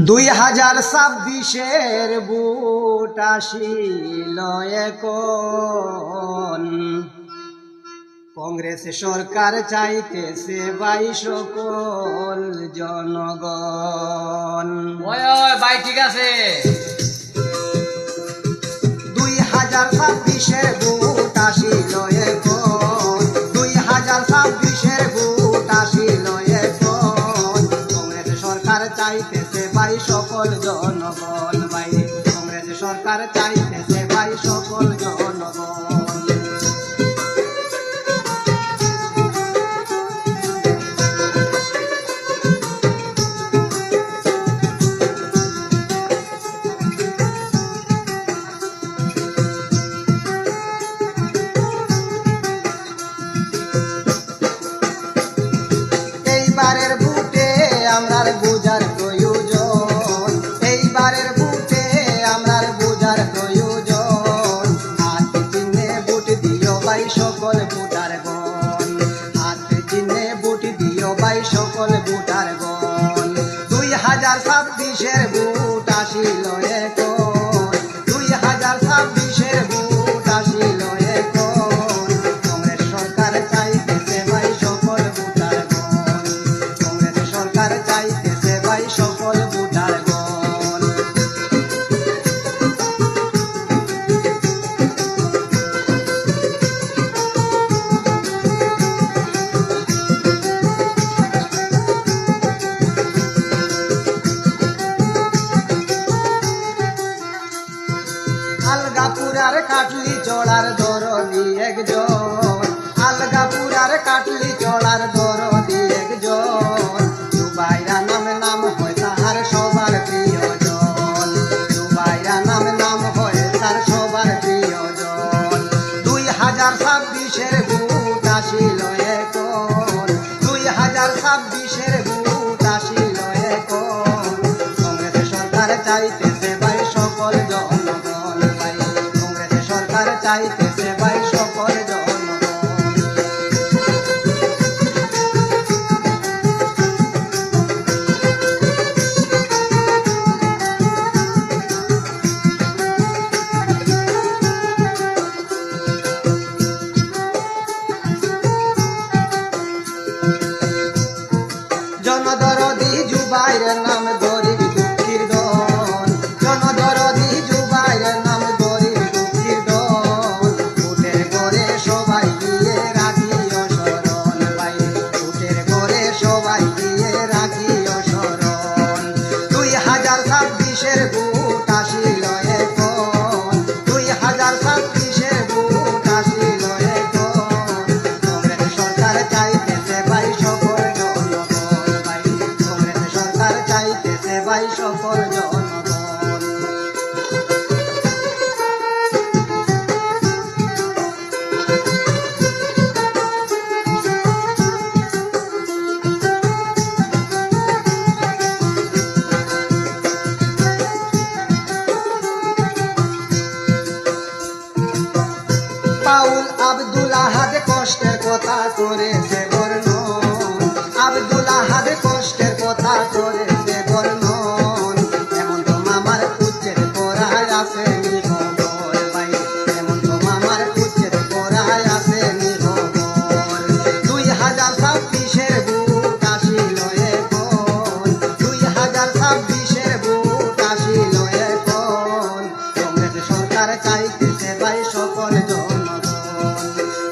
2026-এর বুট আসিল এখন, কংগ্রেস সরকার চাইতেছে ভাই সকল জনগণ। ভাই ঠিক আছে। 2026-এর বুট আসিল এখন, 2026-এর বুট আসিল এখন, কংগ্রেস সরকার চাইতেছে ভাই সকল জনগণ। ভাই কংগ্রেস সরকার চাইতেছে ভাই সকল জনগণ। এইবারের ভোটে আমরার বুঝার প্রয়োজন, এইবারের ভোটে আমরার বুঝার প্রয়োজন। হাত চিহ্নে ভোট দিও ভাই সকল ভোটারগণ, হাত চিহ্নে ভোট দিও ভাই সকল ভোটারগণ। 2026-এর ভোট আসিল এখন, 2026-এর ভোট আসিল এখন, কংগ্রেস সরকার চাইতেছে ভাই সকল ভোটারগণ, কংগ্রেস সরকার চাইতেছে ভাই সকল ভোটারগণ। আলগাপুরার কাটলি চড়ার দরদি একজন, আলগাপুরার কাটলি চড়ার দরদি একজন, জুবাইরা নাম হয় তার সবার প্রিয়জন, জুবাইরা নাম হয় তার সবার প্রিয়জন। 2026-এর ভোট আসিল এখন, 2026-এর ভোট আসিল এখন, কংগ্রেস সরকার চাইতেছে ভাই সকল জনগণ। ভাই কংগ্রেস সরকার চাইতেছে ভাই সকল জনগণ। জনদরদি জুবাইরের নাম গরিব দুঃখীর দন, জনদরদি জুবাইরের নাম গরিব দুঃখীর দন, উটের ঘরে সবাই দিয়ে রাখিও শরণ। ভাই উটের ঘরে সবাই দিয়ে রাখিও শরণ। 2026-এর ভোট আসিল এখন, 2026-এর ভোট আসিল এখন, কংগ্রেস সরকার চাইতেছে ভাই সকল জনগণ। ভাই কংগ্রেস সরকার চাইতেছে ভাই সকল জনগণ। পাউল আব্দুল আহাদ কষ্টের কথা করেছে বর্ণন, আব্দুল আহাদ কষ্টের কথা করেছে বর্ণন, এমন তো মামার উচ্ছেদ করায় আছে নিখবর। ভাই এমন তো মামার উচ্ছেদ করায় আছে নিখবর। 2026-এর ভোট আসিল এখন, 2026-এর ভোট আসিল এখন, কংগ্রেস সরকার চাইতেছে ভাই সকল জনগণ,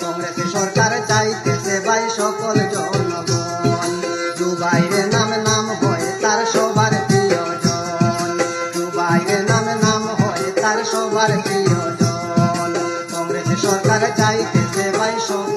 কংগ্রেস সরকার চাইতেছে ভাই সকল জনগণ। জুবাইরের নাম হয় তার সবার প্রিয়জন, জুবাইরের নাম হয় তার সবার প্রিয়জন, কংগ্রেস সরকার চাইতেছে ভাই সকল